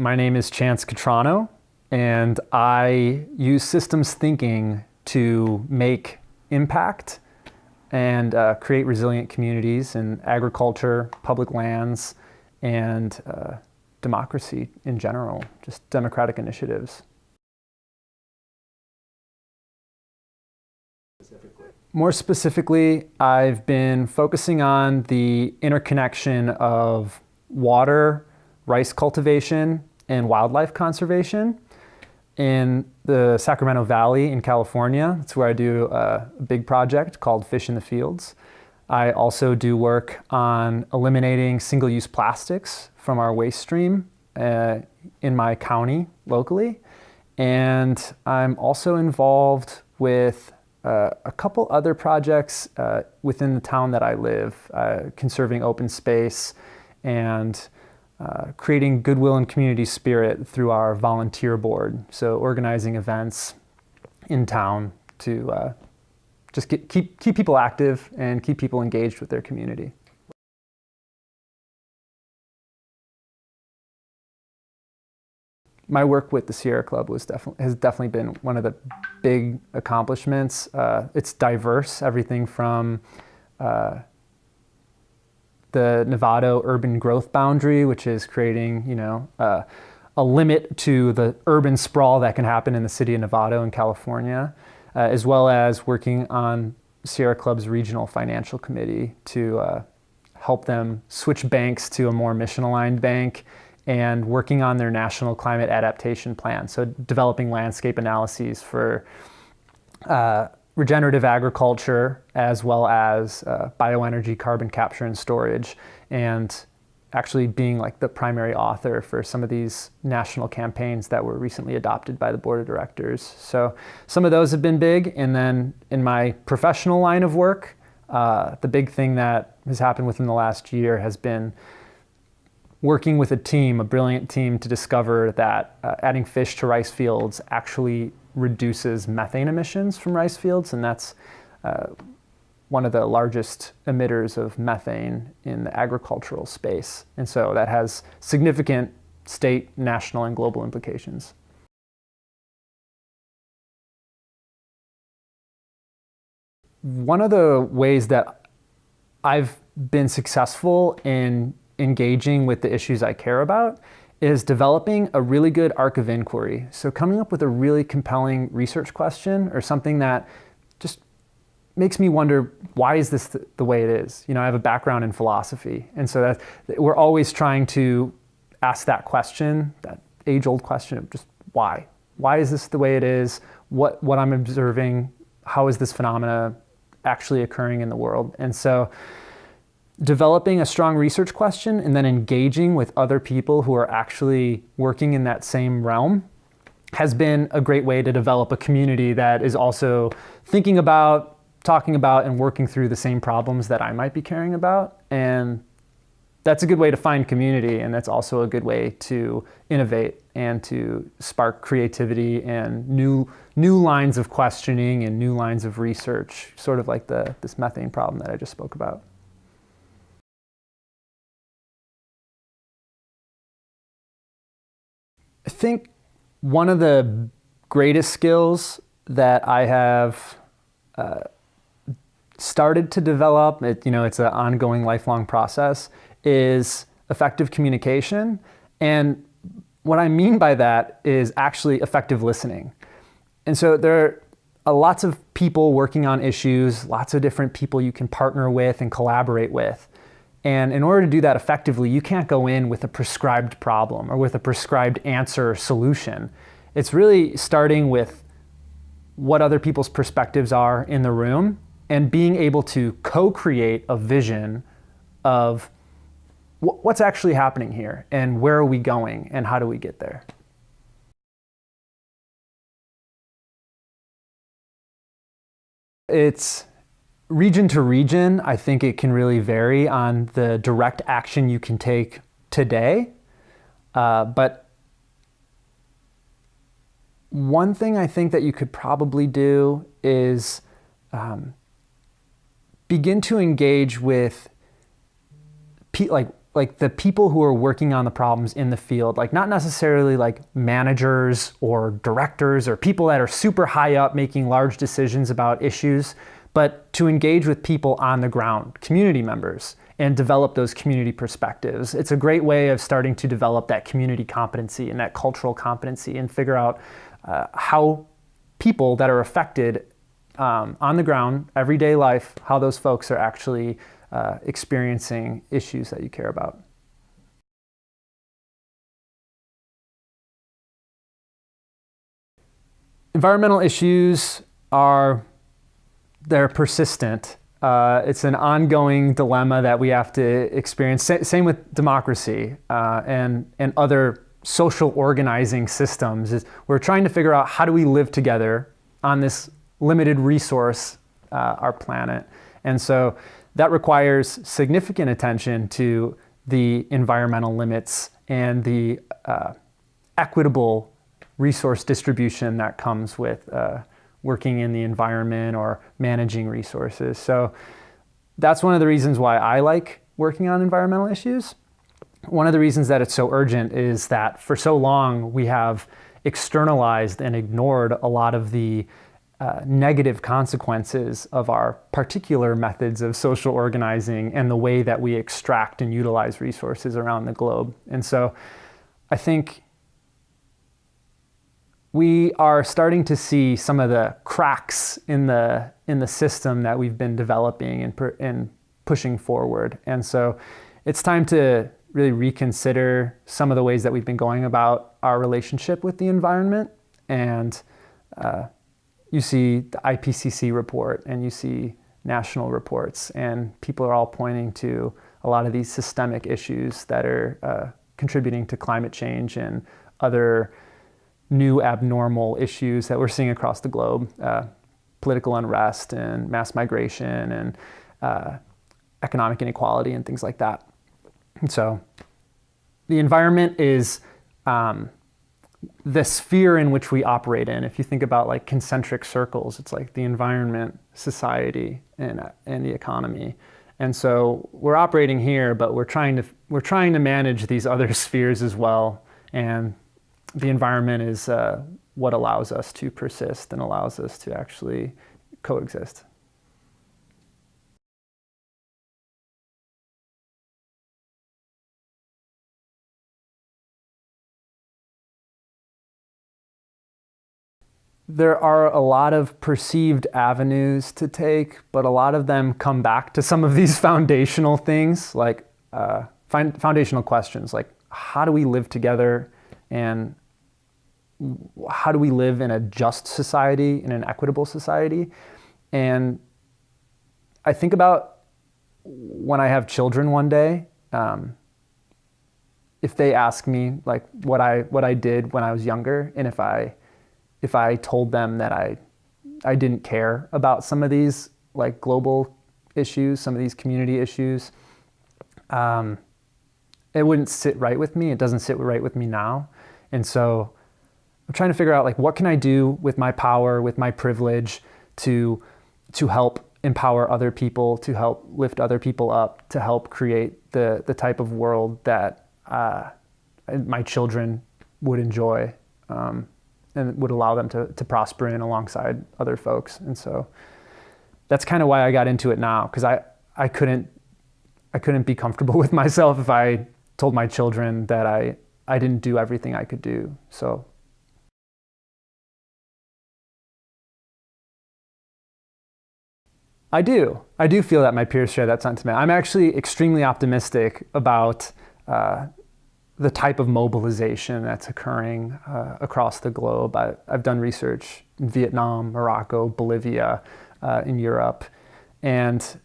My name is Cutrano, and I use systems thinking to make impact and create resilient communities in agriculture, public lands, and democracy in general, just democratic initiatives. More specifically, I've been focusing on the interconnection of water, rice cultivation, and wildlife conservation in the Sacramento Valley in California. That's where I do a big project called Fish in the Fields. I also do work on eliminating single-use plastics from our waste stream in my county locally. And I'm also involved with a couple other projects within the town that I live, conserving open space and creating goodwill and community spirit through our volunteer board. So organizing events in town to just keep people active and keep people engaged with their community. My work with the Sierra Club has definitely been one of the big accomplishments. It's diverse, everything from the Novato urban growth boundary, which is creating, a limit to the urban sprawl that can happen in the city of Novato in California, as well as working on Sierra Club's regional financial committee to help them switch banks to a more mission-aligned bank, and working on their national climate adaptation plan. So developing landscape analyses for regenerative agriculture, as well as bioenergy, carbon capture and storage, and actually being like the primary author for some of these national campaigns that were recently adopted by the board of directors. So some of those have been big. And then in my professional line of work, the big thing that has happened within the last year has been working with a brilliant team, to discover that adding fish to rice fields actually reduces methane emissions from rice fields, and that's one of the largest emitters of methane in the agricultural space. And so that has significant state, national, and global implications. One of the ways that I've been successful in engaging with the issues I care about is developing a really good arc of inquiry. So coming up with a really compelling research question, or something that just makes me wonder, why is this the way it is? I have a background in philosophy, and so we're always trying to ask that question, that age-old question of just why? Why is this the way it is? What I'm observing, how is this phenomena actually occurring in the world? And so developing a strong research question and then engaging with other people who are actually working in that same realm has been a great way to develop a community that is also thinking about, talking about, and working through the same problems that I might be caring about. And that's a good way to find community, and that's also a good way to innovate and to spark creativity and new lines of questioning and new lines of research, sort of like this methane problem that I just spoke about. I think one of the greatest skills that I have started to develop, it's an ongoing, lifelong process, is effective communication. And what I mean by that is actually effective listening. And so there are lots of people working on issues, lots of different people you can partner with and collaborate with. And in order to do that effectively, you can't go in with a prescribed problem or with a prescribed answer or solution. It's really starting with what other people's perspectives are in the room and being able to co-create a vision of what's actually happening here and where are we going and how do we get there. It's region to region. I think it can really vary on the direct action you can take today. But one thing I think that you could probably do is begin to engage with like the people who are working on the problems in the field, like not necessarily like managers or directors or people that are super high up making large decisions about issues, but to engage with people on the ground, community members, and develop those community perspectives. It's a great way of starting to develop that community competency and that cultural competency and figure out how people that are affected on the ground, everyday life, how those folks are actually experiencing issues that you care about. Environmental issues they're persistent. It's an ongoing dilemma that we have to experience. Same with democracy and other social organizing systems. We're trying to figure out how do we live together on this limited resource, our planet. And so that requires significant attention to the environmental limits and the equitable resource distribution that comes with working in the environment or managing resources. So that's one of the reasons why I like working on environmental issues. One of the reasons that it's so urgent is that for so long we have externalized and ignored a lot of the negative consequences of our particular methods of social organizing and the way that we extract and utilize resources around the globe. And so I think we are starting to see some of the cracks in the system that we've been developing and pushing forward. And so it's time to really reconsider some of the ways that we've been going about our relationship with the environment. And you see the IPCC report and you see national reports, and people are all pointing to a lot of these systemic issues that are contributing to climate change and other new abnormal issues that we're seeing across the globe, political unrest and mass migration and economic inequality and things like that. And so the environment is the sphere in which we operate in. If you think about like concentric circles, it's like the environment, society, and the economy. And so we're operating here, but we're trying to manage these other spheres as well. And the environment is what allows us to persist and allows us to actually coexist. There are a lot of perceived avenues to take, but a lot of them come back to some of these foundational things, like foundational questions, like how do we live together, and how do we live in a just society, in an equitable society? And I think about when I have children one day, if they ask me like what I did when I was younger, and if I told them that I didn't care about some of these like global issues, some of these community issues, it wouldn't sit right with me. It doesn't sit right with me now. And so I'm trying to figure out like what can I do with my power, with my privilege to help empower other people, to help lift other people up, to help create the type of world that my children would enjoy. And would allow them to prosper in alongside other folks. And so that's kind of why I got into it now, because I couldn't be comfortable with myself if I told my children that I didn't do everything I could do. So I do feel that my peers share that sentiment. I'm actually extremely optimistic about the type of mobilization that's occurring across the globe. I've done research in Vietnam, Morocco, Bolivia, in Europe, and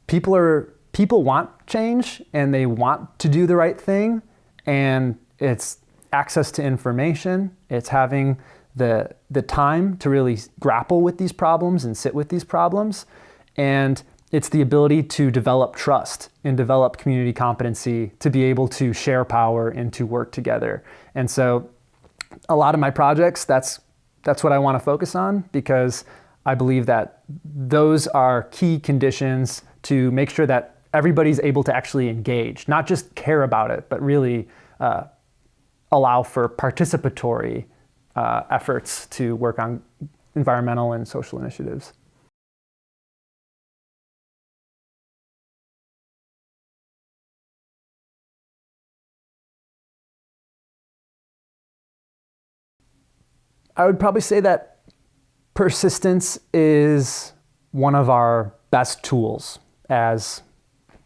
people want change and they want to do the right thing, and it's access to information, it's having the time to really grapple with these problems and sit with these problems, and it's the ability to develop trust and develop community competency to be able to share power and to work together. And so a lot of my projects, that's what I want to focus on, because I believe that those are key conditions to make sure that everybody's able to actually engage, not just care about it, but really allow for participatory efforts to work on environmental and social initiatives. I would probably say that persistence is one of our best tools as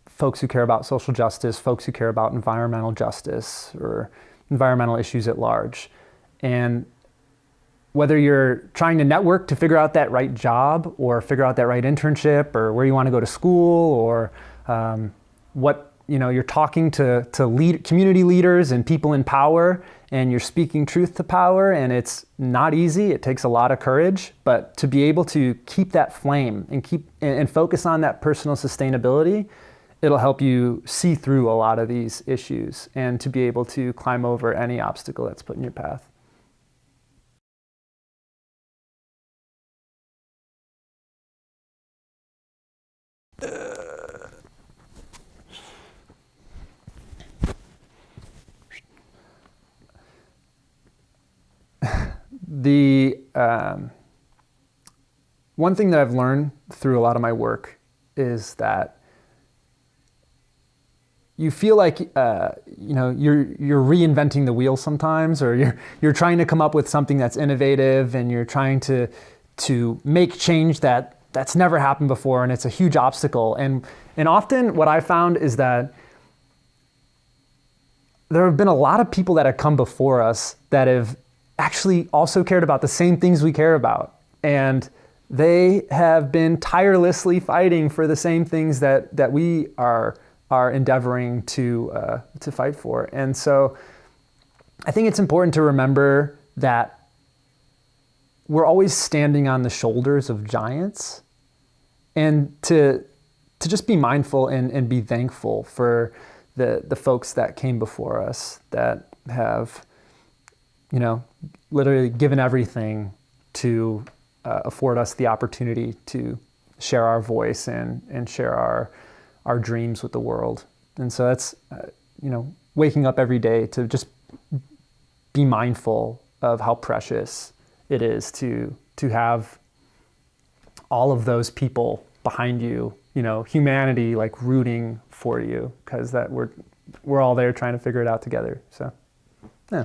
folks who care about social justice, folks who care about environmental justice or environmental issues at large. And whether you're trying to network to figure out that right job or figure out that right internship or where you want to go to school or you're talking to community leaders and people in power and you're speaking truth to power, and it's not easy. It takes a lot of courage, but to be able to keep that flame and focus on that personal sustainability, it'll help you see through a lot of these issues and to be able to climb over any obstacle that's put in your path. The one thing that I've learned through a lot of my work is that you feel like you're reinventing the wheel sometimes, or you're trying to come up with something that's innovative, and you're trying to make change that's never happened before, and it's a huge obstacle. And often what I found is that there have been a lot of people that have come before us that have actually also cared about the same things we care about. And they have been tirelessly fighting for the same things that we are endeavoring to fight for. And so I think it's important to remember that we're always standing on the shoulders of giants, and to just be mindful and be thankful for the folks that came before us that have literally given everything to afford us the opportunity to share our voice and share our dreams with the world. And so that's, waking up every day to just be mindful of how precious it is to have all of those people behind you, humanity like rooting for you, because that we're all there trying to figure it out together. So, yeah.